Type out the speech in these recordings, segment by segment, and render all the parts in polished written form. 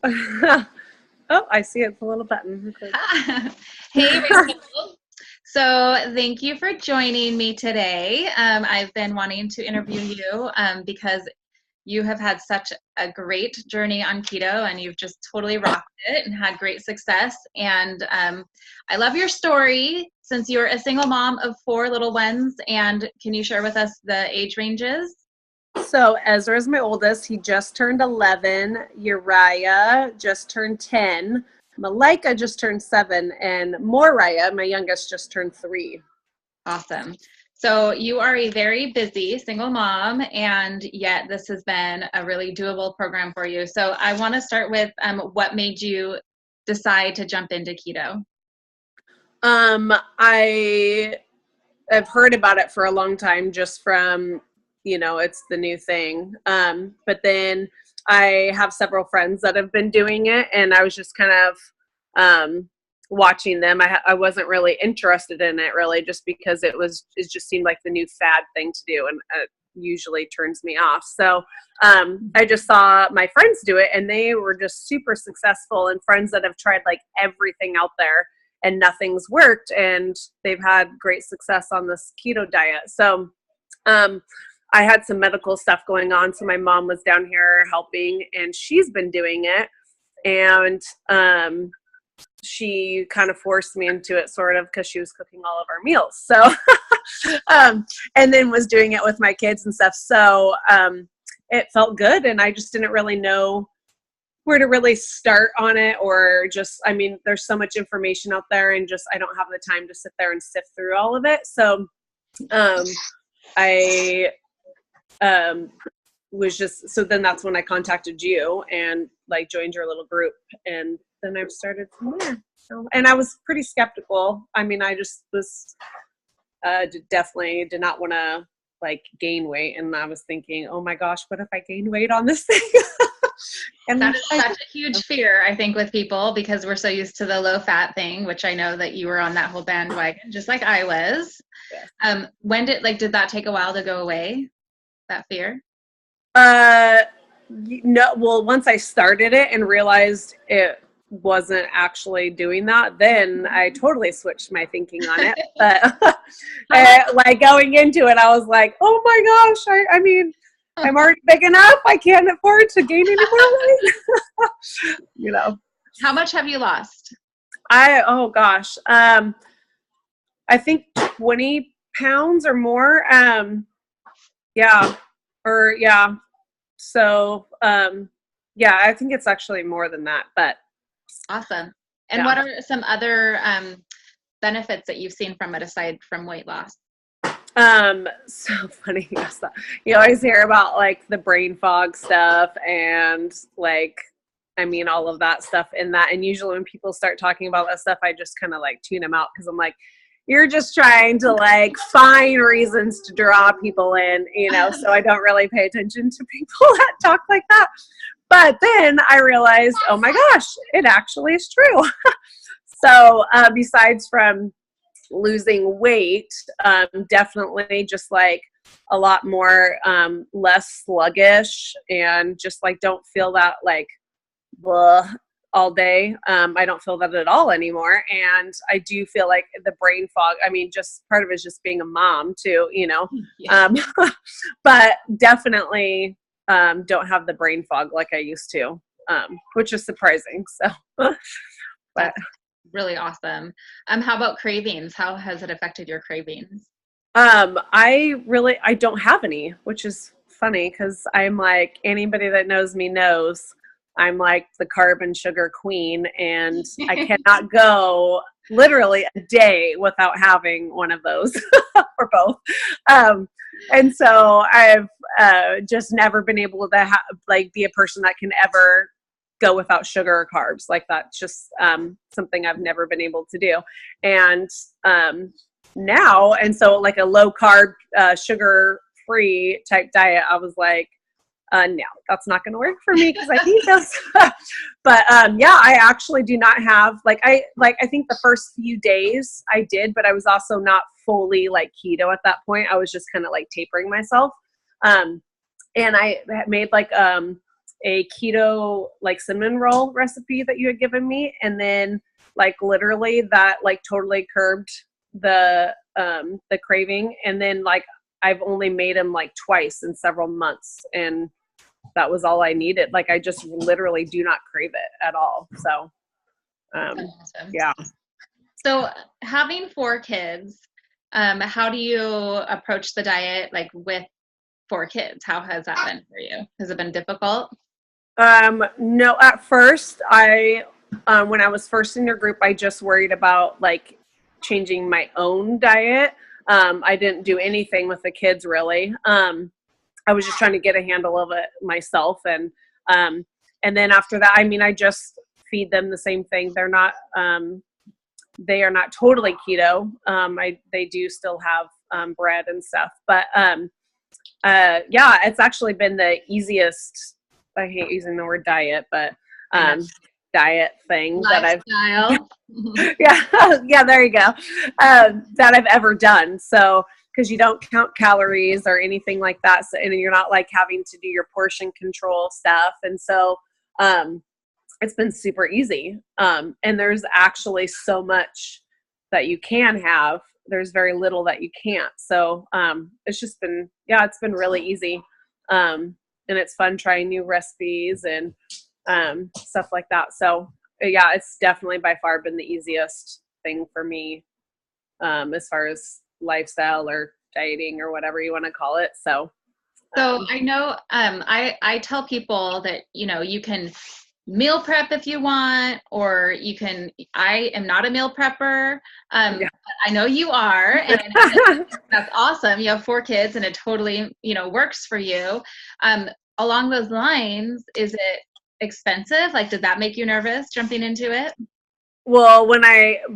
Oh, I see it's a little button. Okay. Hey, Rachel. So thank you for joining me today. I've been wanting to interview you because you have had such a great journey on keto and you've just totally rocked it and had great success. And I love your story since you're a single mom of 4 little ones. And can you share with us the age ranges? So Ezra is my oldest. He just turned 11. Uriah just turned 10. Malika just turned 7. And Moriah, my youngest, just turned 3. Awesome. So you are a very busy single mom, and yet this has been a really doable program for you. So I want to start with what made you decide to jump into keto? I have heard about it for a long time just from, it's the new thing. But then I have several friends that have been doing it, and I was just kind of watching them. I wasn't really interested in it really, just because it just seemed like the new fad thing to do, and it usually turns me off. So I just saw my friends do it, and they were just super successful, and friends that have tried like everything out there and nothing's worked, and they've had great success on this keto diet. So I had some medical stuff going on, so my mom was down here helping, and she's been doing it, and she kind of forced me into it, sort of, because she was cooking all of our meals. So and then was doing it with my kids and stuff. So it felt good, and I just didn't really know where to really start on it, or just, I mean, there's so much information out there, and just, I don't have the time to sit there and sift through all of it. So I was just, so then that's when I contacted you and like joined your little group, and then I've started from there. So, and I was pretty skeptical. I mean, I just was definitely did not want to like gain weight, and I was thinking, oh my gosh, what if I gain weight on this thing? And That is such a huge fear, I think, with people because we're so used to the low fat thing, which I know that you were on that whole bandwagon, just like I was. When did that take a while to go away, that fear? No, well, once I started it and realized it wasn't actually doing that, then I totally switched my thinking on it. But like going into it, I was like, oh my gosh, I mean, I'm already big enough. I can't afford to gain any more weight. How much have you lost? Oh gosh. I think 20 pounds or more. Yeah. Or yeah. So, yeah, I think it's actually more than that, but. Awesome. And Yeah. what are some other benefits that you've seen from it aside from weight loss? So funny. You always hear about like the brain fog stuff and like, I mean, all of that stuff in that. And usually when people start talking about that stuff, I just kind of like tune them out, because I'm like, you're just trying to like find reasons to draw people in, so I don't really pay attention to people that talk like that. But then I realized, oh my gosh, it actually is true. So besides from losing weight, definitely just like a lot more less sluggish, and just like don't feel that like blah all day. I don't feel that at all anymore, and I do feel like the brain fog, I mean, just part of it is just being a mom too, Yeah. but definitely don't have the brain fog like I used to, which is surprising. So but That's really awesome. How about cravings? How has it affected your cravings? I don't have any, which is funny, because I'm like, anybody that knows me knows I'm like the carb and sugar queen, and I cannot go literally a day without having one of those or both. And so I've just never been able to like be a person that can ever go without sugar or carbs. Like that's just something I've never been able to do. And now, and so like a low carb, sugar free type diet, I was like, no, that's not going to work for me, because I need those. But yeah, I actually do not have I think the first few days I did, but I was also not fully like keto at that point. I was just kind of like tapering myself. And I made like a keto like cinnamon roll recipe that you had given me, and then like literally that like totally curbed the craving. And then like I've only made them like twice in several months, and that was all I needed. Like I just literally do not crave it at all. So Awesome. yeah. So having 4 kids, how do you approach the diet like with 4 kids? How has that been for you? Has it been difficult? No, at first when I was first in your group, I just worried about like changing my own diet. I didn't do anything with the kids really. I was just trying to get a handle of it myself. And then after that, I mean, I just feed them the same thing. They are not totally keto. They do still have bread and stuff, but yeah, it's actually been the easiest. I hate using the word diet, but diet thing Lifestyle. yeah, there you go. That I've ever done. So, because you don't count calories or anything like that, so, and you're not like having to do your portion control stuff, and so it's been super easy. And there's actually so much that you can have. There's very little that you can't. So it's just been, it's been really easy. And it's fun trying new recipes and stuff like that. So yeah, it's definitely by far been the easiest thing for me as far as lifestyle or dieting or whatever you want to call it. So I know I tell people that, you can meal prep if you want, or I am not a meal prepper. I know you are, and that's awesome. You have 4 kids and it totally, works for you. Along those lines, is it expensive? Like, did that make you nervous jumping into it? Well,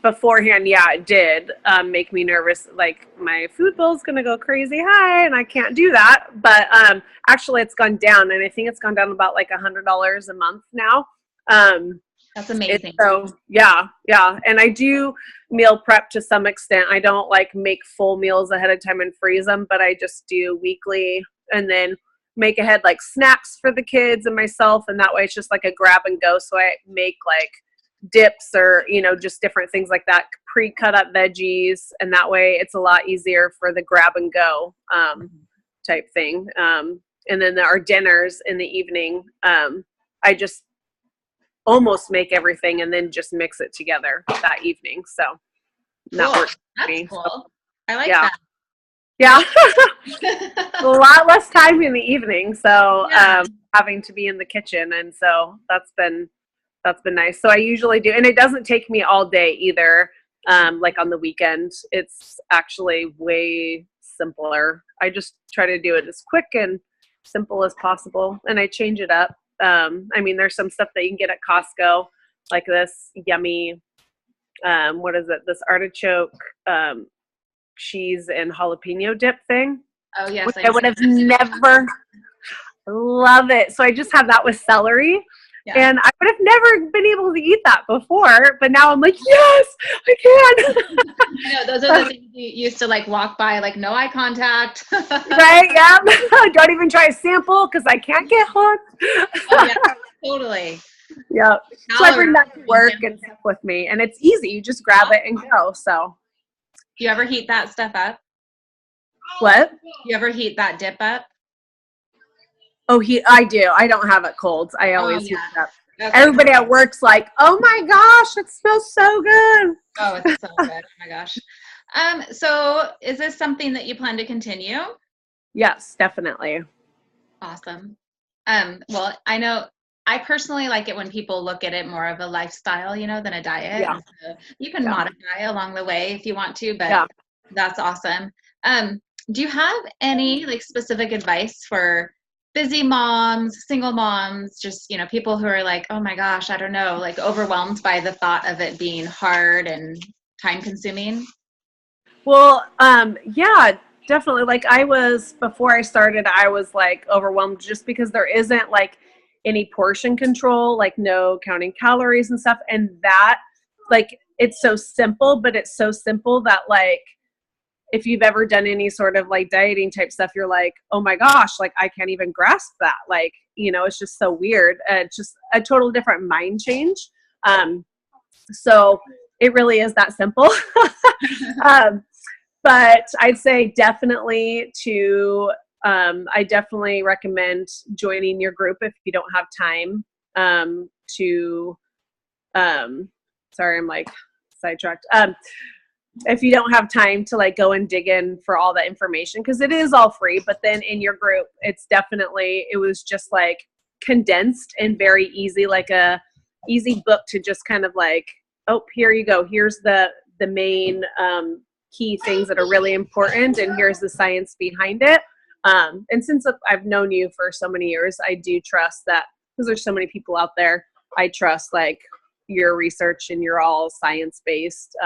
beforehand, it did make me nervous. Like my food bill's going to go crazy high and I can't do that. But actually it's gone down, and I think it's gone down about like $100 a month now. That's amazing. So yeah. And I do meal prep to some extent. I don't like make full meals ahead of time and freeze them, but I just do weekly and then make ahead like snacks for the kids and myself. And that way it's just like a grab and go. So I make like dips or just different things like that, pre-cut up veggies, and that way it's a lot easier for the grab and go type thing. And then our dinners in the evening, I just almost make everything and then just mix it together that evening. So that works for me. Cool. So, I like that. Yeah. A lot less time in the evening, so having to be in the kitchen, and so that's been nice. So I usually do, and it doesn't take me all day either. Like on the weekend, it's actually way simpler. I just try to do it as quick and simple as possible, and I change it up. I mean, there's some stuff that you can get at Costco, like this yummy, what is it? This artichoke cheese and jalapeno dip thing. Oh yes, I would have never. Love it. So I just have that with celery. Yeah. And I would have never been able to eat that before, but now I'm like, yes, I can. Those are the things you used to like walk by, like no eye contact. Right? Yeah. Don't even try a sample because I can't get hooked. Oh, yeah, totally. Yeah. So I bring that to work and stuff with me, and it's easy. You just grab it and go. So. Do you ever heat that stuff up? What? You ever heat that dip up? Oh, I do. I don't have it cold. I always heat it up. Okay. Everybody at work's like, oh my gosh, it smells so good. Oh, it's so good. Oh my gosh. So is this something that you plan to continue? Yes, definitely. Awesome. Well, I know I personally like it when people look at it more of a lifestyle, than a diet. Yeah. So you can modify along the way if you want to, but that's awesome. Do you have any like specific advice for busy moms, single moms, just, people who are like, oh my gosh, I don't know, like overwhelmed by the thought of it being hard and time consuming? Well, yeah, definitely. Like before I started, I was like overwhelmed just because there isn't like any portion control, like no counting calories and stuff. And that, like, it's so simple, but it's so simple that like, if you've ever done any sort of like dieting type stuff, you're like, oh my gosh, like I can't even grasp that. Like, you know, it's just so weird. It's just a total different mind change. So it really is that simple. But I'd say definitely I definitely recommend joining your group if you don't have time sorry, I'm like sidetracked. If you don't have time to like go and dig in for all the information, because it is all free, but then in your group, it was just like condensed and very easy, like a easy book to just kind of like, oh, here you go. Here's the main key things that are really important, and here's the science behind it. And since I've known you for so many years, I do trust that, because there's so many people out there, I trust like your research, and you're all science-based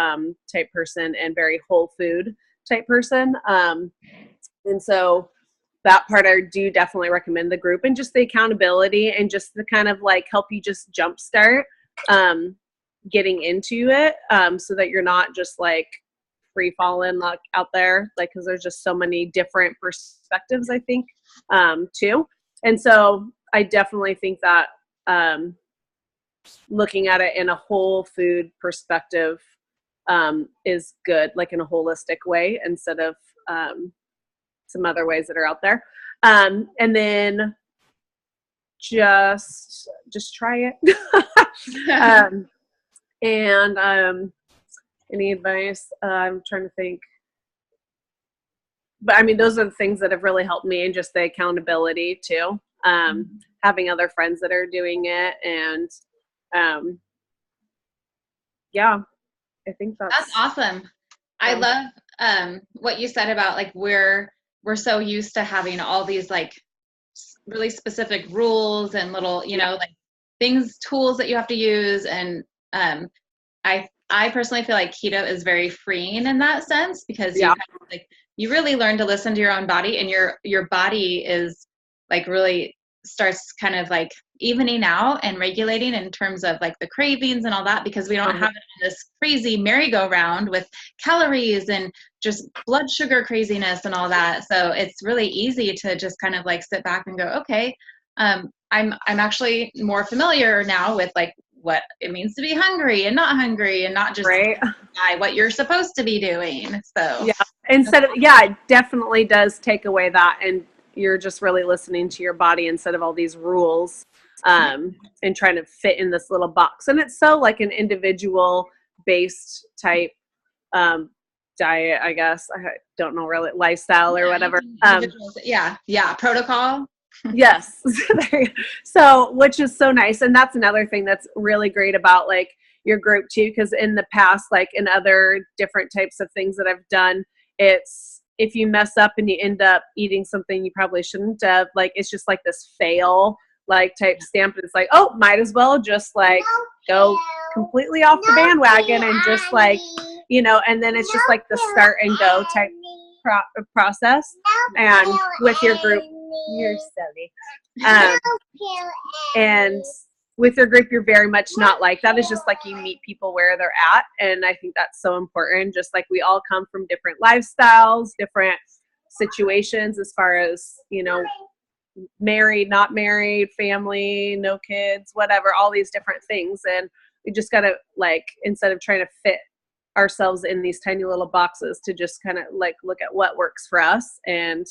type person and very whole food type person. And so that part, I do definitely recommend the group, and just the accountability and just the kind of like help you just jumpstart getting into it, so that you're not just like free falling like out there, like, because there's just so many different perspectives, I think, too. And so I definitely think that looking at it in a whole food perspective is good, like in a holistic way, instead of some other ways that are out there. And then just try it. And any advice? I'm trying to think. But I mean, those are the things that have really helped me, and just the accountability too. Having other friends that are doing it, and yeah, I think That's awesome. I love what you said about like we're so used to having all these like really specific rules and little, you know, like tools that you have to use. And I personally feel like keto is very freeing in that sense, because you kind of, like, you really learn to listen to your own body, and your body is like really starts kind of like evening out and regulating in terms of like the cravings and all that, because we don't have it in this crazy merry-go-round with calories and just blood sugar craziness and all that. So it's really easy to just kind of like sit back and go, okay, I'm actually more familiar now with like what it means to be hungry and not just by what you're supposed to be doing. So yeah, instead of, it definitely does take away that, and you're just really listening to your body instead of all these rules and trying to fit in this little box. And it's so like an individual based type diet, I guess. I don't know, really, lifestyle or whatever. Protocol. Yes. So, which is so nice. And that's another thing that's really great about like your group too, because in the past, like in other different types of things that I've done, it's, if you mess up and you end up eating something you probably shouldn't have, like, it's just like this fail like type stamp. It's like, oh, might as well just like go completely off the bandwagon and just like, you know, and then it's just like the start and go type process. And with your group, you're silly. And with your group, you're very much not like that. It's just like you meet people where they're at. And I think that's so important. Just like we all come from different lifestyles, different situations, as far as, you know, married, not married, family, no kids, whatever, all these different things. And we just got to like, instead of trying to fit ourselves in these tiny little boxes, to just kind of like look at what works for us. And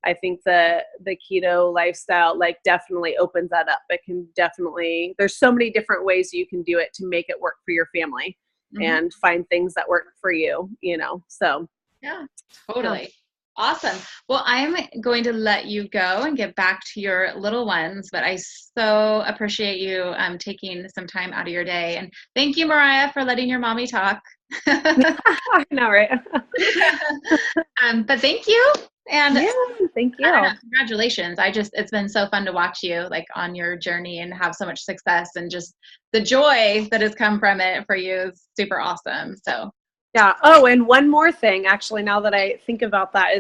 I think the keto lifestyle like definitely opens that up. It can definitely, there's so many different ways you can do it to make it work for your family and find things that work for you, you know, so. Yeah, totally. Awesome. Well, I'm going to let you go and get back to your little ones, but I so appreciate you taking some time out of your day. And thank you, Mariah, for letting your mommy talk. I know, right? But thank you. And thank you. Congratulations. It's been so fun to watch you like on your journey and have so much success, and just the joy that has come from it for you is super awesome. So yeah. Oh, and one more thing, actually, now that I think about that,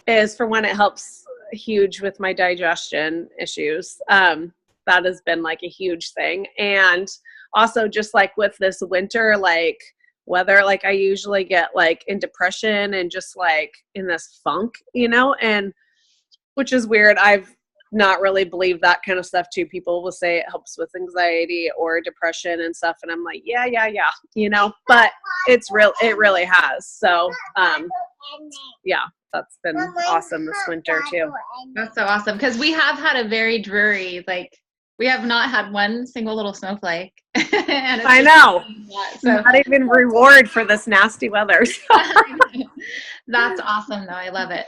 is for when it helps huge with my digestion issues. That has been like a huge thing. And also just like with this winter, like weather. Like I usually get like in depression and just like in this funk, you know, and which is weird. I've not really believed that kind of stuff too. People will say it helps with anxiety or depression and stuff. And I'm like, yeah, you know, but it really has. So, yeah, that's been awesome this winter too. That's so awesome. Cause we have had a very dreary, like we have not had one single little snowflake. And I know. So not even reward for this nasty weather. That's awesome though. I love it.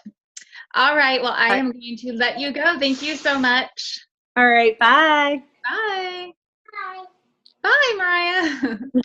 All right. Well, I am going to let you go. Thank you so much. All right. Bye. Bye. Bye, Mariah.